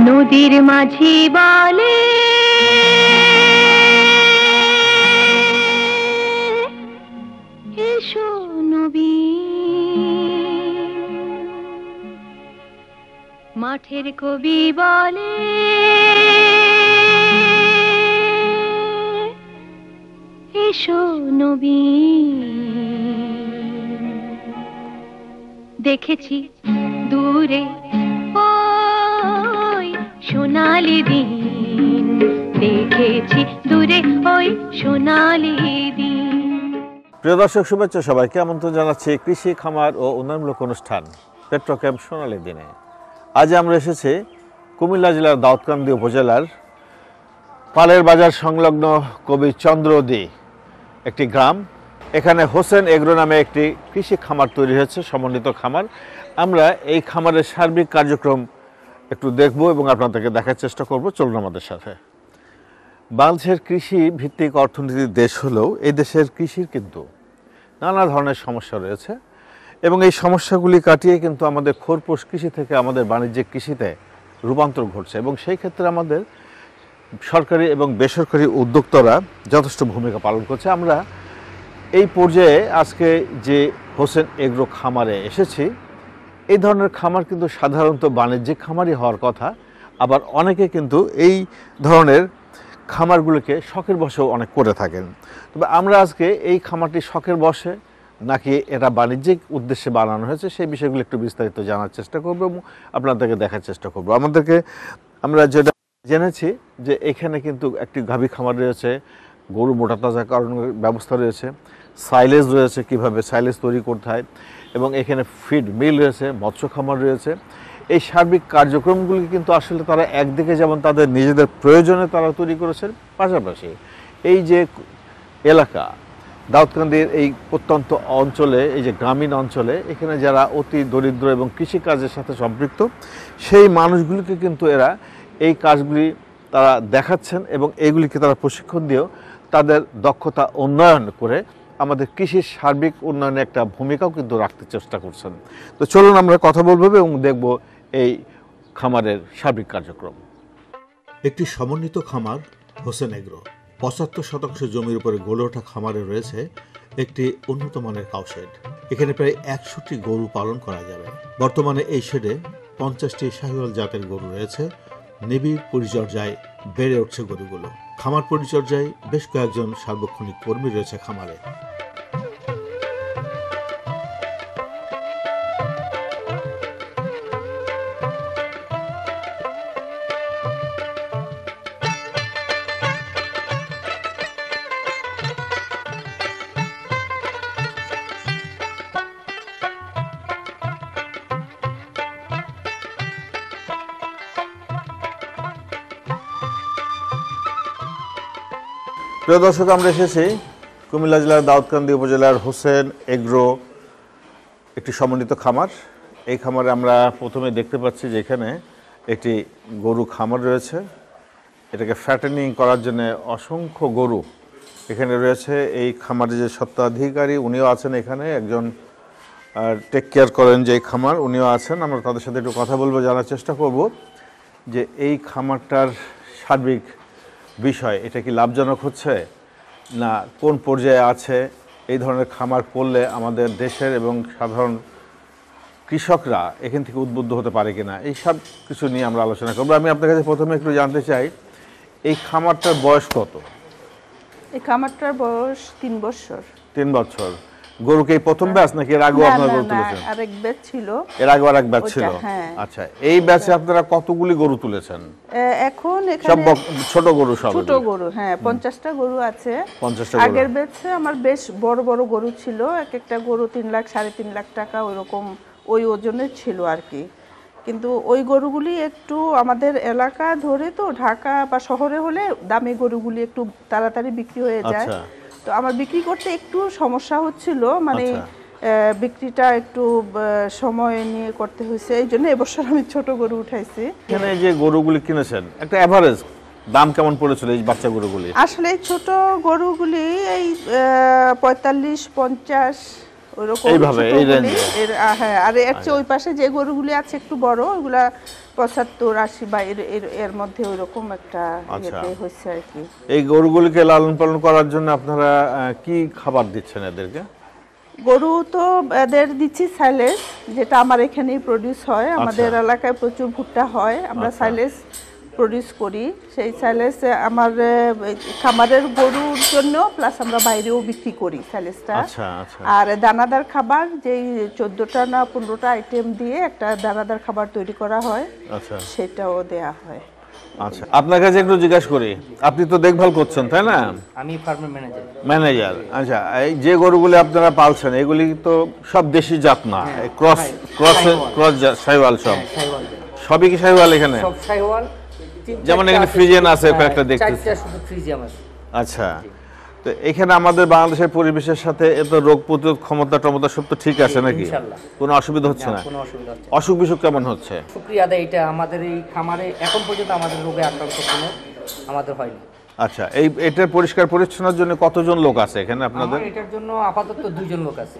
নদীর মাঝি বলে এসো নবী, মাঠের কবি বলে এসো নবী। দেখেছি দূরে ওই সোনালি দিন, দেখেছি দূরে ওই সোনালি দিন। প্রিয় দর্শক, শুভেচ্ছা সবাইকে। আমন্ত্রণ জানাচ্ছি কৃষি, খামার ও উন্নয়নমূলক অনুষ্ঠান পেট্রোক্যাম্প সোনালী দিনে। আজ আমরা এসেছি কুমিল্লা জেলার দাউদকান্দি উপজেলার পালের বাজার সংলগ্ন কবি চন্দ্রদি একটি গ্রাম। এখানে হোসেন এগ্রো নামে একটি কৃষি খামার তৈরি হয়েছে, সমন্বিত খামার। আমরা এই খামারের সার্বিক কার্যক্রম একটু দেখব এবং আপনাদেরকে দেখার চেষ্টা করব। চলুন আমাদের সাথে। বাংলাদেশের কৃষি ভিত্তিক অর্থনীতির দেশ হলেও এই দেশের কৃষির কিন্তু নানা ধরনের সমস্যা রয়েছে এবং এই সমস্যাগুলি কাটিয়ে কিন্তু আমাদের খোরপোশ কৃষি থেকে আমাদের বাণিজ্যিক কৃষিতে রূপান্তর ঘটছে এবং সেই ক্ষেত্রে আমাদের সরকারি এবং বেসরকারি উদ্যোক্তারা যথেষ্ট ভূমিকা পালন করছে। আমরা এই পর্যায়ে আজকে যে হোসেন এগ্রো খামারে এসেছি, এই ধরনের খামার কিন্তু সাধারণত বাণিজ্যিক খামারই হওয়ার কথা, আবার অনেকে কিন্তু এই ধরনের খামারগুলোকে শখের বশেও অনেক করে থাকেন। তবে আমরা আজকে এই খামারটি শখের বশে নাকি এটা বাণিজ্যিক উদ্দেশ্যে বানানো হয়েছে সেই বিষয়গুলো একটু বিস্তারিত জানার চেষ্টা করব এবং আপনাদেরকে দেখার চেষ্টা করব। আমরা যেটা জেনেছি যে এখানে কিন্তু একটি গাভী খামার রয়েছে, গরু মোটা তাজাকরণের ব্যবস্থা রয়েছে, সাইলেজ রয়েছে, কিভাবে সাইলেজ তৈরি করতে হয়, এবং এখানে ফিড মিল রয়েছে, মৎস্য খামার রয়েছে। এই সার্বিক কার্যক্রমগুলি কিন্তু আসলে তারা একদিকে যেমন তাদের নিজেদের প্রয়োজনে তারা তৈরি করেছেন, পাশাপাশি এই যে এলাকা দাউদকান্দির এই প্রত্যন্ত অঞ্চলে, এই যে গ্রামীণ অঞ্চলে, এখানে যারা অতি দরিদ্র এবং কৃষিকাজের সাথে সম্পৃক্ত সেই মানুষগুলিকে কিন্তু এরা এই কাজগুলি তারা দেখাচ্ছেন এবং এইগুলিকে তারা প্রশিক্ষণ দিয়েও তাদের দক্ষতা উন্নয়ন করে আমাদের কৃষির সার্বিক উন্নয়নে একটা ভূমিকাও কিন্তু রাখতে চেষ্টা করছেন। তো চলুন আমরা কথা বলবো এবং দেখব এই খামারের সার্বিক কার্যক্রম। একটি সমন্বিত খামার হোসেন এগ্রো ৭৫% জমির উপরে গড়ে ওঠা খামারে রয়েছে একটি উন্নত মানের কাউ শেড। এখানে প্রায় ১০০টি গরু পালন করা যাবে। বর্তমানে এই শেডে ৫০টি শাহিওয়াল জাতের গরু রয়েছে। নিবিড় পরিচর্যায় বেড়ে উঠছে গরুগুলো। খামার পরিচর্যায় বেশ কয়েকজন সার্বক্ষণিক কর্মী রয়েছে খামারে। প্রিয় দর্শক, আমরা এসেছি কুমিল্লা জেলার দাউদকান্দি উপজেলার হোসেন এগ্রো একটি সমন্বিত খামার। এই খামারে আমরা প্রথমে দেখতে পাচ্ছি যে এখানে একটি গরু খামার রয়েছে। এটাকে ফ্যাটেনিং করার জন্য অসংখ্য গরু এখানে রয়েছে। এই খামারের যে স্বত্বাধিকারী উনিও আছেন, এখানে একজন টেক কেয়ার করেন যে এই খামার, উনিও আছেন। আমরা তাদের সাথে একটু কথা বলবো, জানার চেষ্টা করব যে এই খামারটার সার্বিক বিষয়, এটা কি লাভজনক হচ্ছে না কোন পর্যায়ে আছে, এই ধরনের খামার করলে আমাদের দেশের এবং সাধারণ কৃষকরা এখান থেকে উদ্বুদ্ধ হতে পারে কিনা, এই সব কিছু নিয়ে আমরা আলোচনা করব। আমি আপনার কাছে প্রথমে একটু জানতে চাই, এই খামারটার বয়স কত? এই খামারটার বয়স ৩ বছর। ৩ বছর। গরুকে এই প্রথম ব্যাচ নাকি এর আগেও আপনারা গরু তুলেছেন? আরেক ব্যাচ ছিল, এর আগে আরেক ব্যাচ ছিল। আচ্ছা, এই ব্যাচে আপনারা কতগুলি গরু তুলেছেন? এখন এখানে সব ছোট গরু, সব ছোট গরু, হ্যাঁ 50টা গরু আছে। 50টা। আগের ব্যাচে আমার বেশ বড় বড় গরু ছিল, এক একটা গরু 3 লাখ 3.5 লাখ টাকা ওইরকম ওই ওজনের ছিল আর কি। কিন্তু ওই গরুগুলি একটু আমাদের এলাকা ধরে, তো ঢাকা বা শহরে হলে দামি গরুগুলি একটু তাড়াতাড়ি বিক্রি হয়ে যায়। তো আমার বিক্রি করতে একটু সমস্যা হচ্ছিল, মানে বিক্রিটা একটু সময় নিয়ে করতে হয়েছে, এই জন্য এবছর আমি ছোট গরু উঠাইছি। এখানে যে গরুগুলি কিনেছেন একটা এভারেজ দাম কেমন পড়েছিল এই বাচ্চা গরুগুলি? আসলে ছোট গরুগুলি এই 45-50 ওইরকম এইভাবে, এই ছোটগুলি, রেঞ্জে। হ্যাঁ। আর এর চেয়ে ওই পাশে যে গরুগুলি আছে একটু বড়, ওইগুলা 75-80 বা এর মধ্যে ওইরকম একটা ইয়েতে হচ্ছে আর কি। এই গরুগুলিকে লালন পালন করার জন্য আপনারা কি খাবার দিচ্ছেন এদেরকে? গরু তো এদের দিচ্ছি সাইলেজ, যেটা আমার এখানেই প্রডিউস হয়। আমাদের এলাকায় প্রচুর ভুট্টা হয়, আমরা সাইলেজ প্রডিউস করি। সেই সাইলেজ আমার খামারের গরুর জন্য, প্লাস আমরা বাইরেও বিক্রি করি সাইলেজটা। আর দানাদার খাবার, যেই 14টা না 15টা আইটেম দিয়ে একটা দানাদার খাবার তৈরি করা হয়, সেটাও দেয়া হয়। আচ্ছা, আপনার কাছে একটু জিজ্ঞাসা করি, আপনি তো দেখভাল করছেন তাই না? আমি ফার্মের ম্যানেজার। আচ্ছা, এই যে গরুগুলি আপনারা পালছেন এগুলি তো সব দেশি জাত না, ক্রস শাহিওয়াল সব? সবই কি শাহিওয়াল এখানে? সব শাহিওয়াল। যেমন এখানে ফ্রিজিয়ান আছে কয়েকটা দেখতেছি। শুধু ফ্রিজিয়ান আছে। আচ্ছা, তো এখানে আমাদের বাংলাদেশের পরিবেশের সাথে এত রোগ প্রতিরোধ ক্ষমতা সব তো ঠিক আছে নাকি? কোনো অসুবিধা হচ্ছে না? কোনো অসুবিধা হচ্ছে না। অসুখ বিসুখ কেমন হচ্ছে? শুকরিয়া দেয়, এটা আমাদের এই খামারে এখন পর্যন্ত আমাদের রোগে আক্রান্ত কোনো আমাদের হয়নি। আচ্ছা, এটার পরিষ্কার পরিচ্ছন্নের জন্য কতজন লোক আছে এখানে আপনাদের? এটার জন্য আপাতত 2 জন লোক আছে।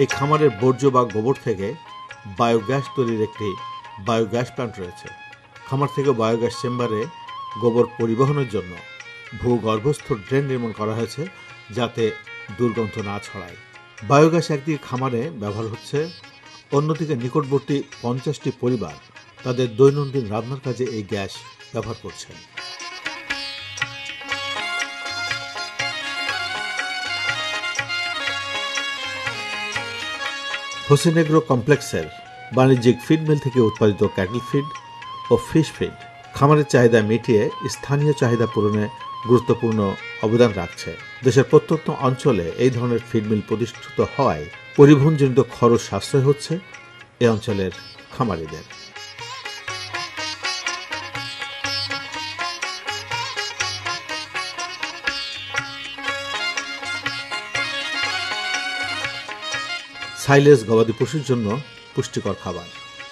এই খামারের বর্জ্য বা গোবর থেকে বায়োগ্যাস তৈরির একটি বায়োগ্যাস প্ল্যান্ট রয়েছে। খামার থেকে বায়োগ্যাস চেম্বারে গোবর পরিবহনের জন্য ভূগর্ভস্থ ড্রেন নির্মাণ করা হয়েছে, যাতে দুর্গন্ধ না ছড়ায়। বায়োগ্যাস একদিকে খামারে ব্যবহার হচ্ছে, অন্যদিকে নিকটবর্তী 50টি পরিবার তাদের দৈনন্দিন রান্নার কাজে এই গ্যাস ব্যবহার করছেন। হোসেন এগ্রো কমপ্লেক্সের বাণিজ্যিক ফিড মিল থেকে উৎপাদিত ক্যাটল ফিড ও ফিশ ফিড খামারের চাহিদা মিটিয়ে স্থানীয় চাহিদা পূরণে গুরুত্বপূর্ণ অবদান রাখছে। দেশের প্রত্যন্ত অঞ্চলে এই ধরনের ফিড মিল প্রতিষ্ঠিত হওয়ায় পরিবহনজনিত খরচ সাশ্রয় হচ্ছে এই অঞ্চলের খামারিদের। সাইলেজ গবাদি পশুর জন্য পুষ্টিকর খাবার।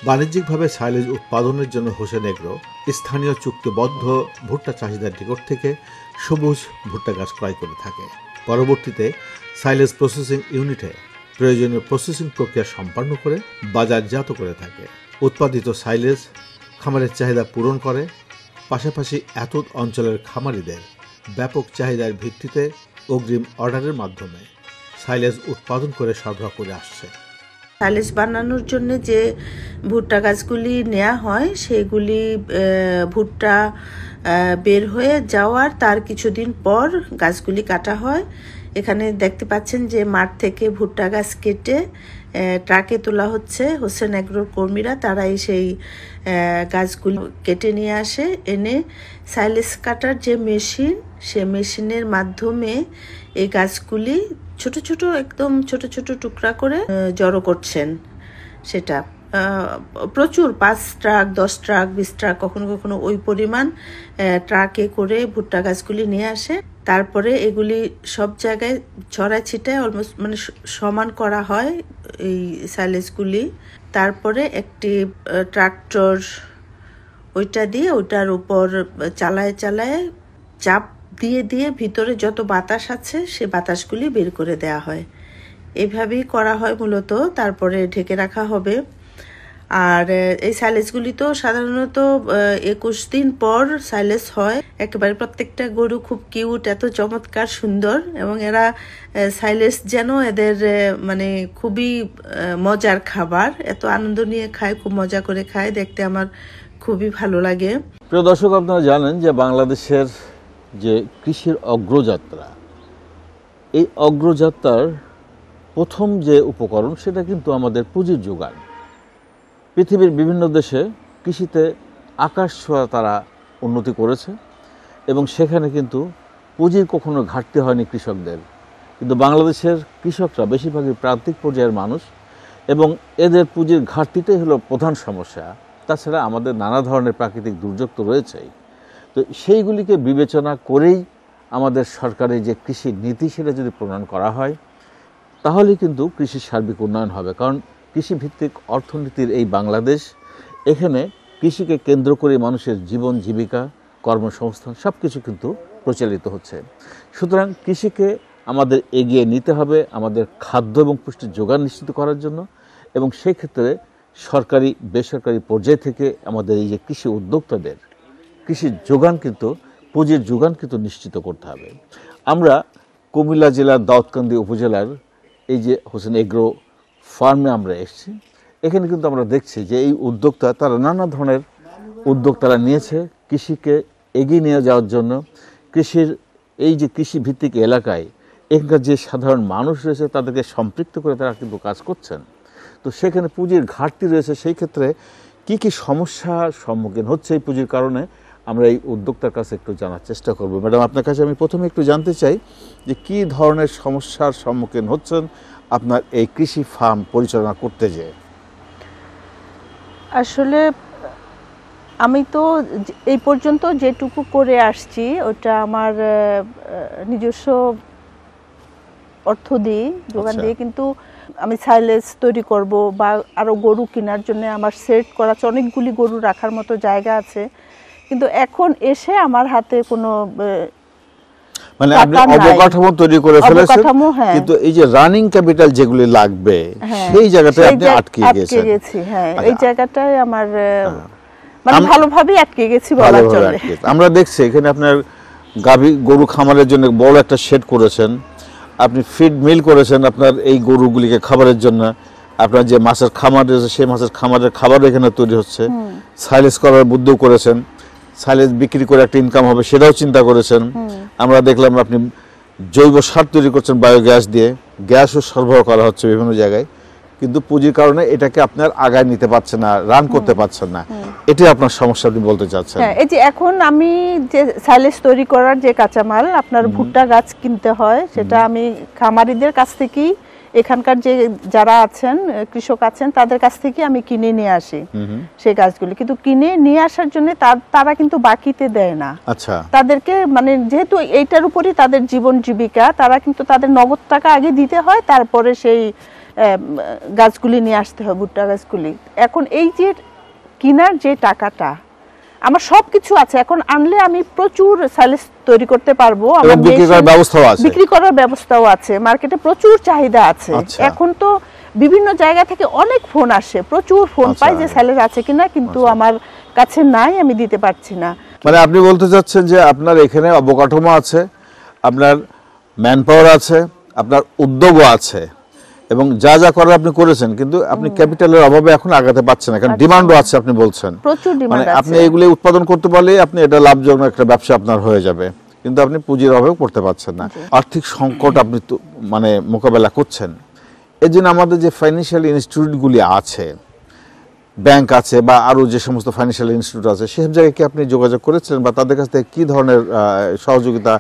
বাণিজ্যিকভাবে সাইলেজ উৎপাদনের জন্য হোসেন এগ্রো স্থানীয় চুক্তিবদ্ধ ভুট্টা চাষিদের নিকট থেকে সবুজ ভুট্টা গাছ ক্রয় করে থাকে। পরবর্তীতে সাইলেজ প্রসেসিং ইউনিটে প্রয়োজনীয় প্রসেসিং প্রক্রিয়া সম্পন্ন করে বাজারজাত করে থাকে। উৎপাদিত সাইলেজ খামারের চাহিদা পূরণ করে, পাশাপাশি এত অঞ্চলের খামারিদের ব্যাপক চাহিদার ভিত্তিতে অগ্রিম অর্ডারের মাধ্যমে সাইলেজ উৎপাদন করে সরবরাহ করে আসছে। সাইলেজ বানানোর জন্য যে ভুট্টা গাছগুলি নেওয়া হয়, সেগুলি ভুট্টা বের হয়ে যাওয়ার তার কিছুদিন পর গাছগুলি কাটা হয়। এখানে দেখতে পাচ্ছেন যে মাঠ থেকে ভুট্টা গাছ কেটে ট্রাকে তোলা হচ্ছে। হোসেন এগ্রোর কর্মীরা তারাই সেই গাছগুলি কেটে নিয়ে আসে, এনে সাইলেজ কাটার যে মেশিন, সে মেশিনের মাধ্যমে এই গাছগুলি ছোট ছোট একদম ছোট ছোট টুকরা করে জড়ো করছেন। সেটা প্রচুর 5 ট্রাক 10 ট্রাক 20 ট্রাক কখনো কখনো ওই পরিমাণ ট্রাকে করে ভুট্টা গাছগুলি নিয়ে আসে। তারপরে এগুলি সব জায়গায় ছড়ায় ছিটায় অলমোস্ট মানে সমান করা হয় এই সাইলেজগুলি। তারপরে একটি ট্রাক্টর ওইটা দিয়ে ওটার উপর চালায় চালায় চাপ দিয়ে দিয়ে ভিতরে যত বাতাস আছে সে বাতাসগুলি বের করে দেয়া হয়। এইভাবেই করা হয় মূলত। তারপরে ঢেকে রাখা হবে। আর এই সাইলেজগুলি তো সাধারণত 21 দিন পর সাইলেজ হয়। একেবারে প্রত্যেকটা গরু খুব কিউট, এত চমৎকার সুন্দর, এবং এরা সাইলেজ যেন এদের মানে খুবই মজার খাবার। এত আনন্দ নিয়ে খায়, খুব মজা করে খায়, দেখতে আমার খুবই ভালো লাগে। প্রিয় দর্শক, আপনারা জানেন যে বাংলাদেশের যে কৃষির অগ্রযাত্রা, এই অগ্রযাত্রার প্রথম যে উপকরণ সেটা কিন্তু আমাদের পুঁজির যোগান। পৃথিবীর বিভিন্ন দেশে কৃষিতে আকাশ ছোঁয়া তারা উন্নতি করেছে এবং সেখানে কিন্তু পুঁজির কখনো ঘাটতি হয়নি কৃষকদের। কিন্তু বাংলাদেশের কৃষকরা বেশিরভাগই প্রান্তিক পর্যায়ের মানুষ এবং এদের পুঁজির ঘাটতিটাই হলো প্রধান সমস্যা। তাছাড়া আমাদের নানা ধরনের প্রাকৃতিক দুর্যোগ তো রয়েছেই। তো সেইগুলিকে বিবেচনা করেই আমাদের সরকারের যে কৃষি নীতি সেটা যদি প্রণয়ন করা হয়, তাহলে কিন্তু কৃষির সার্বিক উন্নয়ন হবে। কারণ কৃষিভিত্তিক অর্থনীতির এই বাংলাদেশ, এখানে কৃষিকে কেন্দ্র করে মানুষের জীবন জীবিকা, কর্মসংস্থান সব কিছু কিন্তু প্রচলিত হচ্ছে। সুতরাং কৃষিকে আমাদের এগিয়ে নিতে হবে আমাদের খাদ্য এবং পুষ্টির যোগান নিশ্চিত করার জন্য, এবং সেই ক্ষেত্রে সরকারি বেসরকারি পর্যায় থেকে আমাদের এই যে কৃষি উদ্যোক্তাদের কৃষির যোগান কিন্তু পুঁজির যোগান কিন্তু নিশ্চিত করতে হবে। আমরা কুমিল্লা জেলার দাউদকান্দি উপজেলার এই যে হোসেন এগ্রো ফার্মে আমরা এসেছি, এখানে কিন্তু আমরা দেখছি যে এই উদ্যোক্তা তারা নানা ধরনের উদ্যোগ তারা নিয়েছে কৃষিকে এগিয়ে নিয়ে যাওয়ার জন্য। কৃষির এই যে কৃষিভিত্তিক এলাকায় এখানকার যে সাধারণ মানুষ রয়েছে তাদেরকে সম্পৃক্ত করে তারা কিন্তু কাজ করছেন। তো সেখানে পুঁজির ঘাটতি রয়েছে, সেই ক্ষেত্রে কি কি সমস্যার সম্মুখীন হচ্ছে এই পুঁজির কারণে আমরা এই উদ্যোক্তার কাছে একটু জানার চেষ্টা করব। ম্যাডাম, আপনার কাছে আমি প্রথমে একটু জানতে চাই যে কি ধরনের সমস্যার সম্মুখীন হচ্ছেন আপনার এই কৃষি ফার্ম পরিচালনা করতে যেয়ে? আসলে আমি তো এই পর্যন্ত যেটুকু করে আসছি ওটা আমার নিজস্ব অর্থ দিয়ে যোগান দিয়ে, কিন্তু আমি সাইলেজ তৈরি করব বা আরও গরু কেনার জন্য আমার সেট করা আছে, অনেকগুলি গরু রাখার মতো জায়গা আছে, কিন্তু এখন এসে আমার হাতে কোনো মানে আপনি অবকাঠামো তৈরি করে ফেলেছেন, কিন্তু এই যে রানিং ক্যাপিটাল যেগুলি লাগবে সেই জায়গাটায় আপনি আটকে গেছেন। হ্যাঁ, এই জায়গাটায় আমার মানে ভালোভাবে আটকে গেছি বলা চলে। আমরা দেখছি এখানে আপনার গাভী গরু খামারের জন্য বড় একটা শেড করেছেন, আপনি ফিড মিল করেছেন আপনার এই গরুগুলিকে খাবারের জন্য, আপনার যে মাছের খামার রয়েছে সেই মাছের খামারের খাবার এখানে তৈরি হচ্ছে, সাইলেজ করার বুদ্ধিও করেছেন, সাইলেজ বিক্রি করে একটা ইনকাম হবে সেটাও চিন্তা করেছেন। আমরা দেখলাম আপনি জৈব সার তৈরি করছেন বায়োগ্যাস দিয়ে, গ্যাসও সরবরাহ করা হচ্ছে বিভিন্ন জায়গায়, কিন্তু পুঁজির কারণে এটাকে আপনার আগায় নিতে পারছেন না, রান করতে পারছেন না, এটাই আপনার সমস্যা আপনি বলতে চাচ্ছেন? হ্যাঁ, এই যে এখন আমি যে সাইলেজ তৈরি করার যে কাঁচামাল আপনার ভুট্টা গাছ কিনতে হয়, সেটা আমি খামারিদের কাছ থেকেই, এখানকার যে যারা আছেন কৃষক আছেন তাদের কাছ থেকে আমি কিনে নিয়ে আসি সেই গাছগুলি, কিন্তু কিনে নিয়ে আসার জন্য তারা কিন্তু বাকিতে দেয় না। আচ্ছা, তাদেরকে মানে যেহেতু এইটার উপরই তাদের জীবন জীবিকা, তারা কিন্তু তাদের নগদ টাকা আগে দিতে হয়, তারপরে সেই গাছগুলি নিয়ে আসতে হয়, ভুট্টা গাছগুলি। এখন এই যে কেনার যে টাকাটা, আমার সবকিছু আছে, এখন আনলে আমি প্রচুর সাইলেজ তৈরি করতে পারবো, আমার বিক্রি করার ব্যবস্থাও আছে, মার্কেটে প্রচুর চাহিদা আছে। এখন তো বিভিন্ন জায়গা থেকে অনেক ফোন আসে, প্রচুর ফোন পাই যে সাইলেজ আছে কিনা, কিন্তু আমার কাছে নাই, আমি দিতে পারছি না। মানে আপনি বলতে চাচ্ছেন যে আপনার এখানে অবকাঠামো আছে, আপনার ম্যান পাওয়ার আছে, আপনার উদ্যোগও আছে, এবং যা যা করার আপনি করেছেন, কিন্তু আপনি ক্যাপিটালের অভাবে এখন আগাতে পারছেন না, কারণ ডিমান্ডও আছে আপনি বলছেন, প্রচুর ডিমান্ড আছে। আপনি এগুলো উৎপাদন করতে পারলে আপনি এটা লাভজনক একটা ব্যবসা আপনার হয়ে যাবে, কিন্তু আপনি পুঁজির অভাবে করতে পারছেন না। আর্থিক সংকট আপনি মানে মোকাবেলা করছেন, এর জন্য আমাদের যে ফাইন্যান্সিয়াল ইনস্টিটিউটগুলি আছে, ব্যাংক আছে বা আরও যে সমস্ত ফাইন্যান্সিয়াল ইনস্টিটিউট আছে, সেসব জায়গায় কি আপনি যোগাযোগ করেছেন বা তাদের কাছ থেকে কি ধরনের সহযোগিতা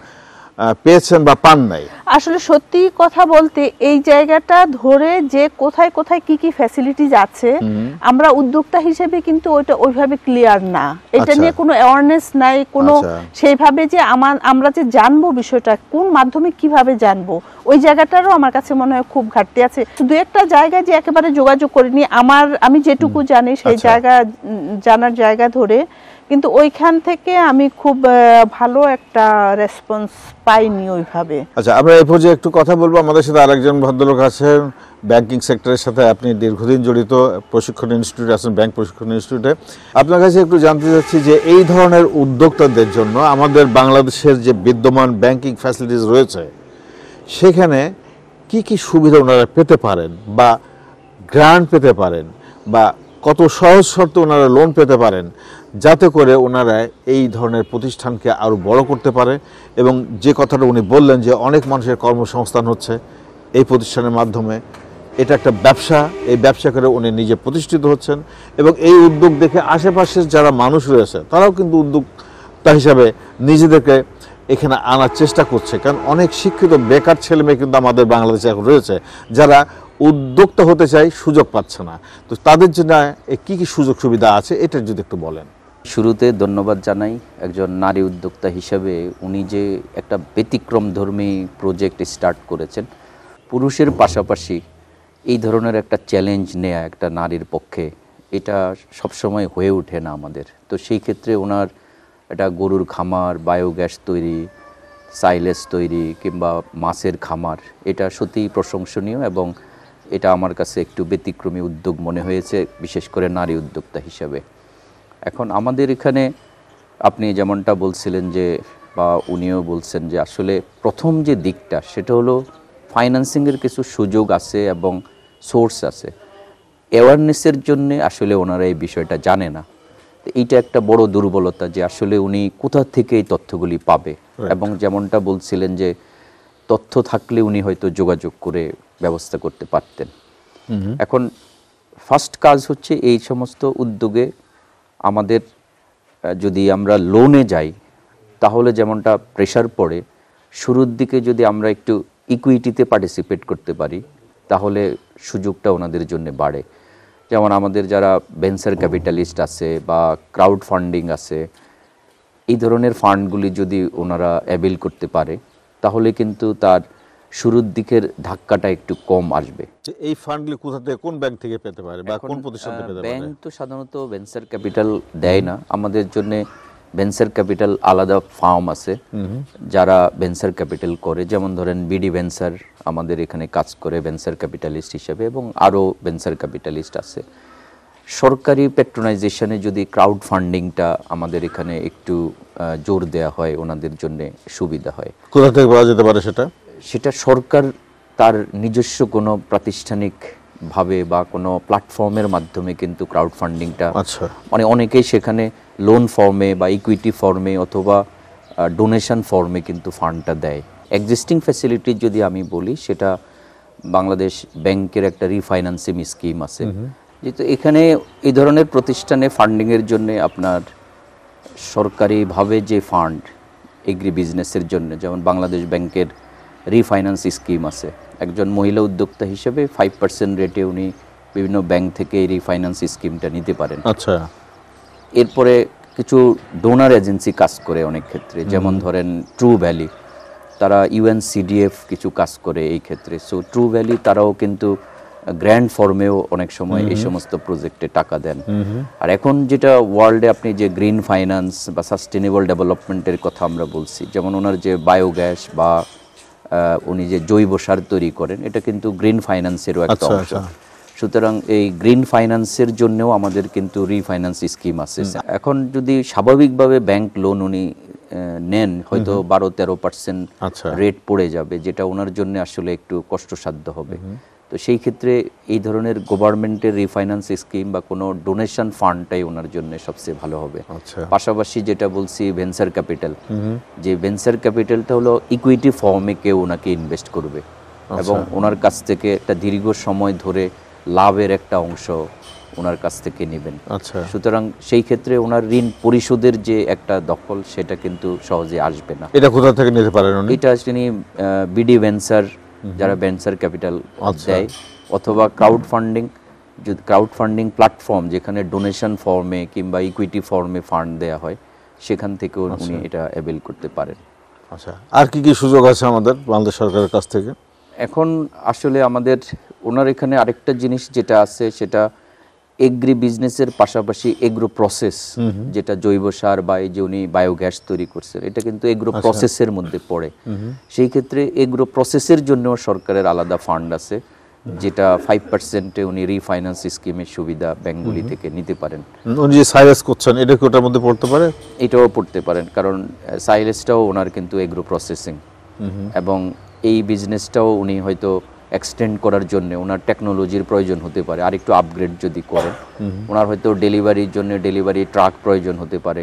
পেয়েছেন বা পান নাই? আসলে সত্যি কথা বলতে এই জায়গাটা ধরে যে কোথায় কোথায় কি কি ফ্যাসিলিটিজ আছে, আমরা উদ্যোক্তা হিসেবে কিন্তু ওইটা ওইভাবে ক্লিয়ার না, এটা নিয়ে কোনো অ্যাওয়ারনেস নাই, কোনো সেইভাবে যে আমরা যে জানবো বিষয়টা কোন মাধ্যমে কিভাবে জানবো, ওই জায়গাটারও আমার কাছে মনে হয় খুব ঘাটতি আছে। দু একটা জায়গায় যে একেবারে যোগাযোগ করিনি, আমি যেটুকু জানি সেই জায়গা জানার জায়গা ধরে, কিন্তু ওইখান থেকে আমি খুব ভালো একটা রেসপন্স পাইনি ওইভাবে। আচ্ছা, আমরা এই পর্যায়ে একটু কথা বলবো, আমাদের সাথে আরেকজন ভদ্রলোক আছেন ব্যাংকিং সেক্টরের সাথে, আপনি দীর্ঘদিন জড়িত, প্রশিক্ষণ ইনস্টিটিউটে আছেন, ব্যাংক প্রশিক্ষণ ইনস্টিটিউটে। আপনার কাছে একটু জানতে চাচ্ছি যে এই ধরনের উদ্যোক্তাদের জন্য আমাদের বাংলাদেশের যে বিদ্যমান ব্যাংকিং ফ্যাসিলিটিস রয়েছে সেখানে কি কি সুবিধা ওনারা পেতে পারেন বা গ্রান্ট পেতে পারেন বা কত সহজ শর্তে ওনারা লোন পেতে পারেন, যাতে করে ওনারা এই ধরনের প্রতিষ্ঠানকে আরও বড় করতে পারে, এবং যে কথাটা উনি বললেন যে অনেক মানুষের কর্মসংস্থান হচ্ছে এই প্রতিষ্ঠানের মাধ্যমে, এটা একটা ব্যবসা, এই ব্যবসা করে উনি নিজে প্রতিষ্ঠিত হচ্ছেন, এবং এই উদ্যোগ দেখে আশেপাশের যারা মানুষ রয়েছে তারাও কিন্তু উদ্যোক্তা হিসাবে নিজেদেরকে এখানে আনার চেষ্টা করছে, কারণ অনেক শিক্ষিত বেকার ছেলে মেয়ে কিন্তু আমাদের বাংলাদেশে এখন রয়েছে যারা উদ্যোক্তা হতে চায়, সুযোগ পাচ্ছে না। তো তাদের জন্য কি কি সুযোগ সুবিধা আছে এটা যদি একটু বলেন। শুরুতে ধন্যবাদ জানাই একজন নারী উদ্যোক্তা হিসেবে, উনি যে একটা ব্যতিক্রমধর্মী প্রজেক্ট স্টার্ট করেছেন। পুরুষের পাশাপাশি এই ধরনের একটা চ্যালেঞ্জ নেয়া একটা নারীর পক্ষে এটা সবসময় হয়ে ওঠে না আমাদের। তো সেই ক্ষেত্রে ওনার একটা গরুর খামার, বায়োগ্যাস তৈরি, সাইলেজ তৈরি কিংবা মাছের খামার, এটা সত্যিই প্রশংসনীয় এবং এটা আমার কাছে একটু ব্যতিক্রমী উদ্যোগ মনে হয়েছে, বিশেষ করে নারী উদ্যোক্তা হিসাবে। এখন আমাদের এখানে আপনি যেমনটা বলছিলেন যে, বা উনিও বলছেন যে আসলে প্রথম যে দিকটা সেটা হলো ফাইন্যান্সিংয়ের কিছু সুযোগ আছে এবং সোর্স আছে। অ্যাওয়ারনেসের জন্যে আসলে ওনারা এই বিষয়টা জানে না। তো এইটা একটা বড় দুর্বলতা যে আসলে উনি কোথা থেকে এই তথ্যগুলি পাবে, এবং যেমনটা বলছিলেন যে তথ্য থাকলে উনি হয়তো যোগাযোগ করে ব্যবস্থা করতে পারতেন। এখন ফার্স্ট কাজ হচ্ছে এই সমস্ত উদ্যোগে আমাদের যদি আমরা লোনে যাই তাহলে যেমনটা প্রেশার পড়ে, শুরুর দিকে যদি আমরা একটু ইকুইটিতে পার্টিসিপেট করতে পারি তাহলে সুযোগটা ওনাদের জন্য বাড়ে। যেমন আমাদের যারা ভেঞ্চার ক্যাপিটালিস্ট আছে বা ক্রাউড ফান্ডিং আছে, এই ধরনের ফান্ডগুলি যদি ওনারা অ্যাভেল করতে পারে তাহলে কিন্তু তার শুরুর দিকের ধাক্কাটা একটু কম আসবে। এই ফান্ডগুলি কোথা থেকে, কোন ব্যাংক থেকে পেতে পারে বা কোন প্রতিষ্ঠান থেকে পেতে পারে? ব্যাংক তো সাধারণত ভেঞ্চার ক্যাপিটাল দেয় না। আমাদের জন্য ভেঞ্চার ক্যাপিটাল আলাদা ফার্ম আছে যারা ভেঞ্চার ক্যাপিটাল করে, যেমন ধরেন বিডি ভেঞ্চার আমাদের এখানে কাজ করে ভেঞ্চার ক্যাপিটালিস্ট হিসেবে, এবং আরও ভেঞ্চার ক্যাপিটালিস্ট আছে। সরকারি প্যাট্রোনাইজেশনে যদি ক্রাউড ফান্ডিংটা আমাদের এখানে একটু জোর দেওয়া হয় ওনাদের জন্য সুবিধা হয়। কোথা থেকে পাওয়া যেতে পারে সেটা? সেটা সরকার তার নিজস্ব কোনো প্রাতিষ্ঠানিক ভাবে বা কোনো প্ল্যাটফর্মের মাধ্যমে কিন্তু ক্রাউড ফান্ডিংটা, আচ্ছা, মানে অনেকেই সেখানে লোন ফর্মে বা ইকুইটি ফর্মে অথবা ডোনেশন ফর্মে কিন্তু ফান্ডটা দেয়। এক্সিস্টিং ফ্যাসিলিটি যদি আমি বলি, সেটা বাংলাদেশ ব্যাংকের একটা রিফাইন্যান্সিং স্কিম আছে, যেহেতু এখানে এই ধরনের প্রতিষ্ঠানে ফান্ডিংয়ের জন্য আপনার সরকারিভাবে যে ফান্ড এগ্রি বিজনেসের জন্য, যেমন বাংলাদেশ ব্যাংকের রিফাইন্যান্স স্কিম আছে, একজন মহিলা উদ্যোক্তা হিসেবে 5% রেটে উনি বিভিন্ন ব্যাংক থেকে এই রিফাইন্যান্স স্কিমটা নিতে পারেন। আচ্ছা, এরপরে কিছু ডোনার এজেন্সি কাজ করে অনেক ক্ষেত্রে, যেমন ধরেন ট্রু ভ্যালি, তারা ইউএনসিডিএফ কিছু কাজ করে এই ক্ষেত্রে। সো ট্রু ভ্যালি তারাও কিন্তু গ্র্যান্ড ফর্মেও অনেক সময় এই সমস্ত প্রজেক্টে টাকা দেন। আর এখন যেটা ওয়ার্ল্ডে আপনি যে গ্রিন ফাইন্যান্স বা সাস্টেনেবল ডেভেলপমেন্টের কথা আমরা বলছি, যেমন ওনার যে বায়োগ্যাস বা উনি যে জৈব সার তৈরি করেন, এটা কিন্তু গ্রিন ফাইন্যান্সেরও একটা অংশ। সুতরাং এই গ্রিন ফাইন্যান্সের জন্যও আমাদের কিন্তু রিফাইন্যান্স স্কিম আছে। এখন যদি স্বাভাবিকভাবে ব্যাংক লোন উনি নেন, হয়তো 12-13% রেট পড়ে যাবে, যেটা ওনার জন্য আসলে একটু কষ্টসাধ্য হবে। তো সেই ক্ষেত্রে এই ধরনের গভর্নমেন্টের রিফাইন্যান্স স্কিম বা কোনো ডোনেশন ফান্ডটাই ওনার জন্য সবচেয়ে ভালো হবে। পাশাপাশি যেটা বলছি ভেঞ্চার ক্যাপিটাল, যে ভেঞ্চার ক্যাপিটালটা হলো ইকুইটি ফর্মে কেউ ওনাকে ইনভেস্ট করবে এবং ওনার কাছ থেকে একটা দীর্ঘ সময় ধরে লাভের একটা অংশ ওনার কাছ থেকে নেবেন। সুতরাং সেই ক্ষেত্রে ওনার ঋণ পরিশোধের যে একটা দখল, সেটা কিন্তু সহজে আসবে না। এটা কোথা থেকে নিতে পারেন উনি? এটা তিনি বিডি ভেঞ্চার, যারা ভেঞ্চার ক্যাপিটাল দেয়, অথবা ক্রাউড ফান্ডিং প্ল্যাটফর্ম যেখানে ডোনেশন ফর্মে কিংবা ইকুইটি ফর্মে ফান্ড দেয়া হয়, সেখান থেকে উনি এটা অ্যাভেল করতে পারেন। আচ্ছা, আর কি কি সুযোগ আছে আমাদের বাংলাদেশ সরকারের কাছ থেকে? এখন আসলে আমাদের ওনার এখানে আরেকটা জিনিস যেটা আছে, সেটা এগ্রি বিজনেসের পাশাপাশি এগ্রো প্রসেস, যেটা জৈব সার বা এই যে উনি বায়োগ্যাস তৈরি করছেন, এটা কিন্তু এগ্রো প্রসেসের মধ্যে পড়ে। সেই ক্ষেত্রে এগ্রো প্রসেসের জন্য সরকারের আলাদা ফান্ড আছে, যেটা 5% উনি রিফাইন্যান্স স্কিমের সুবিধা ব্যাংকগুলি থেকে নিতে পারেন। উনি যে সাইলেজ করছেন, এটা কি ওটার মধ্যে পড়তে পারে? এটাও পড়তে পারেন, কারণ সাইলেজটাও ওনার কিন্তু এগ্রো প্রসেসিং, এবং এই বিজনেসটাও উনি হয়তো এক্সটেন্ড করার জন্য ওনার টেকনোলজির প্রয়োজন হতে পারে, আর একটু আপগ্রেড যদি করেন, ওনার হয়তো ডেলিভারির জন্য ডেলিভারি ট্রাক প্রয়োজন হতে পারে।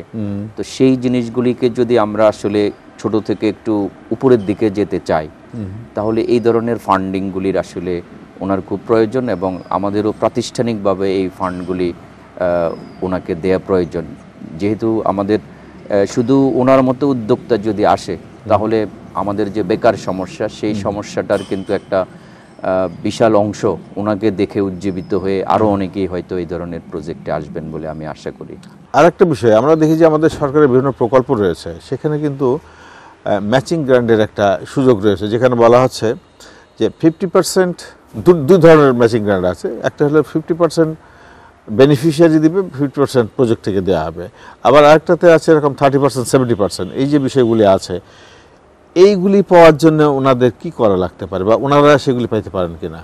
তো সেই জিনিসগুলিকে যদি আমরা আসলে ছোট থেকে একটু উপরের দিকে যেতে চাই, তাহলে এই ধরনের ফান্ডিংগুলির আসলে ওনার খুব প্রয়োজন, এবং আমাদেরও প্রাতিষ্ঠানিকভাবে এই ফান্ডগুলি ওনাকে দেয়া প্রয়োজন। যেহেতু আমাদের শুধু ওনার মতো উদ্যোক্তা যদি আসে, তাহলে আমাদের যে বেকার সমস্যা, সেই সমস্যাটার কিন্তু একটা বিশাল অংশ ওনাকে দেখে উজ্জীবিত হয়ে আরও অনেকেই হয়তো এই ধরনের প্রজেক্টে আসবেন বলে আমি আশা করি। আরেকটা বিষয়, আমরা দেখি যে আমাদের সরকারের বিভিন্ন প্রকল্প রয়েছে, সেখানে কিন্তু ম্যাচিং গ্র্যান্টের একটা সুযোগ রয়েছে, যেখানে বলা হচ্ছে যে 50%, দুই ধরনের ম্যাচিং গ্র্যান্ট আছে। একটা হলো 50% বেনিফিশিয়ারি দিবে, 50% প্রজেক্ট থেকে দেওয়া হবে। আবার আরেকটাতে আছে এরকম 30%, 70%, এই যে বিষয়গুলি আছে, এইগুলি পাওয়ার জন্য ওনাদের কি করা লাগতে পারে বা ওনারা সেগুলি পাইতে পারেন কিনা?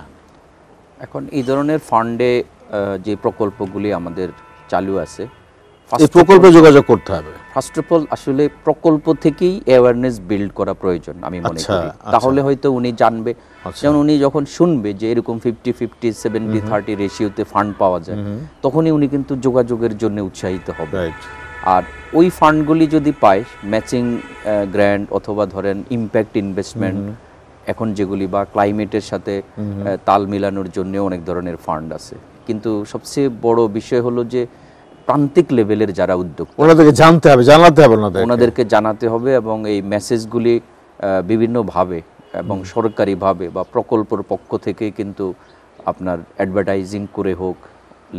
এখন এই ধরনের ফান্ডে যে প্রকল্পগুলি আমাদের চালু আছে, এই প্রকল্পে যোগাযোগ করতে হবে। ফার্স্ট অফ অল আসলে প্রকল্প থেকেই অ্যাওয়ারনেস বিল্ড করা প্রয়োজন আমি মনে করি, তাহলে হয়তো উনি জানবে। যেমন উনি যখন শুনবে যে এরকম 50-50, 70-30 রেশিওতে ফান্ড পাওয়া যায়, তখনই উনি কিন্তু যোগাযোগের জন্য উৎসাহিত হবে। আর ওই ফান্ডগুলি যদি পায়, ম্যাচিং গ্র্যান্ট অথবা ধরেন ইম্প্যাক্ট ইনভেস্টমেন্ট এখন যেগুলি, বা ক্লাইমেটের সাথে তাল মিলানোর জন্য অনেক ধরনের ফান্ড আছে। কিন্তু সবচেয়ে বড় বিষয় হলো যে প্রান্তিক লেভেলের যারা উদ্যোক্তা, ওনাদেরকে জানতে হবে, জানাতে হবে, ওনাদেরকে জানাতে হবে, এবং এই মেসেজগুলি বিভিন্নভাবে এবং সরকারিভাবে বা প্রকল্পের পক্ষ থেকে কিন্তু আপনার অ্যাডভার্টাইজিং করে হোক,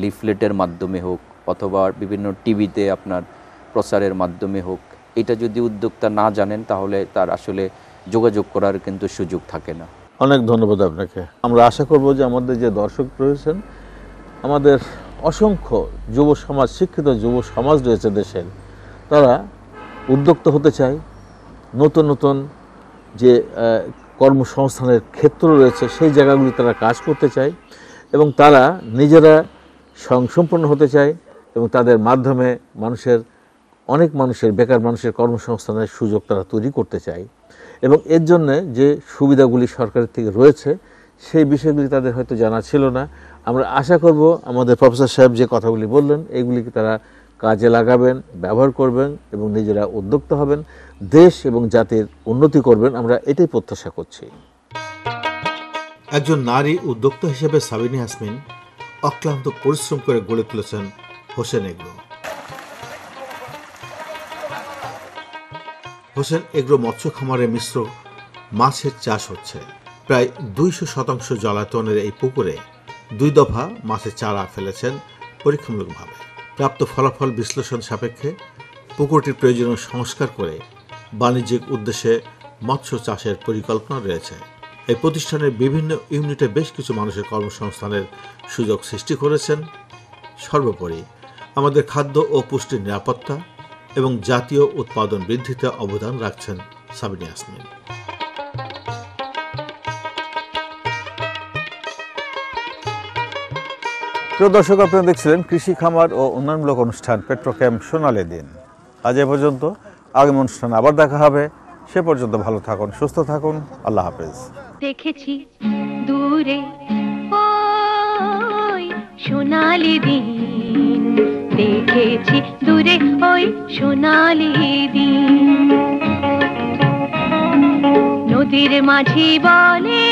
লিফলেটের মাধ্যমে হোক, অথবা বিভিন্ন টিভিতে আপনার প্রচারের মাধ্যমে হোক, এটা যদি উদ্যোক্তা না জানেন তাহলে তার আসলে যোগাযোগ করার কিন্তু সুযোগ থাকে না। অনেক ধন্যবাদ আপনাকে। আমরা আশা করব যে আমাদের যে দর্শক রয়েছেন, আমাদের অসংখ্য যুব সমাজ, শিক্ষিত যুব সমাজ রয়েছে দেশের, তারা উদ্যোক্তা হতে চায়, নতুন নতুন যে কর্মসংস্থানের ক্ষেত্র রয়েছে সেই জায়গাগুলি তারা কাজ করতে চায়, এবং তারা নিজেরা স্বয়ংসম্পূর্ণ হতে চায়, এবং তাদের মাধ্যমে অনেক মানুষের বেকার মানুষের কর্মসংস্থানের সুযোগ তারা তৈরি করতে চায়। এবং এর জন্যে যে সুবিধাগুলি সরকারের থেকে রয়েছে সেই বিষয়গুলি তাদের হয়তো জানা ছিল না। আমরা আশা করব আমাদের প্রফেসর সাহেব যে কথাগুলি বললেন এইগুলিকে তারা কাজে লাগাবেন, ব্যবহার করবেন এবং নিজেরা উদ্যোক্তা হবেন, দেশ এবং জাতির উন্নতি করবেন, আমরা এটাই প্রত্যাশা করছি। একজন নারী উদ্যোক্তা হিসেবে সাবিনা ইয়াসমিন অক্লান্ত পরিশ্রম করে গড়ে তুলেছেন হোসেন এগ্রো। হোসেন এগ্রো মৎস্য খামারে মিশ্র মাছের চাষ হচ্ছে। প্রায় 200% জলায়তনের এই পুকুরে 2 দফা মাছের চারা ফেলেছেন পরীক্ষামূলকভাবে। প্রাপ্ত ফলাফল বিশ্লেষণ সাপেক্ষে পুকুরটির প্রয়োজনীয় সংস্কার করে বাণিজ্যিক উদ্দেশ্যে মৎস্য চাষের পরিকল্পনা রয়েছে। এই প্রতিষ্ঠানের বিভিন্ন ইউনিটে বেশ কিছু মানুষের কর্মসংস্থানের সুযোগ সৃষ্টি করেছেন। সর্বোপরি আমাদের খাদ্য ও পুষ্টির নিরাপত্তা এবং জাতীয় উৎপাদন বৃদ্ধিতে অবদান রাখছেন সাবিনা ইয়াসমিন। প্রিয় দর্শক, আপনারা দেখছিলেন কৃষি খামার ও উন্নয়নমূলক অনুষ্ঠান পেট্রোক্যাম্প সোনালী দিন। আজ এ পর্যন্ত, আগামী অনুষ্ঠানে আবার দেখা হবে। সে পর্যন্ত ভালো থাকুন, সুস্থ থাকুন। আল্লাহ হাফেজ। দেখেছি দূরে ওই সোনালি দিন, দেখেছি দূরে ওই সোনালি দিন, নদীর মাঝি বলে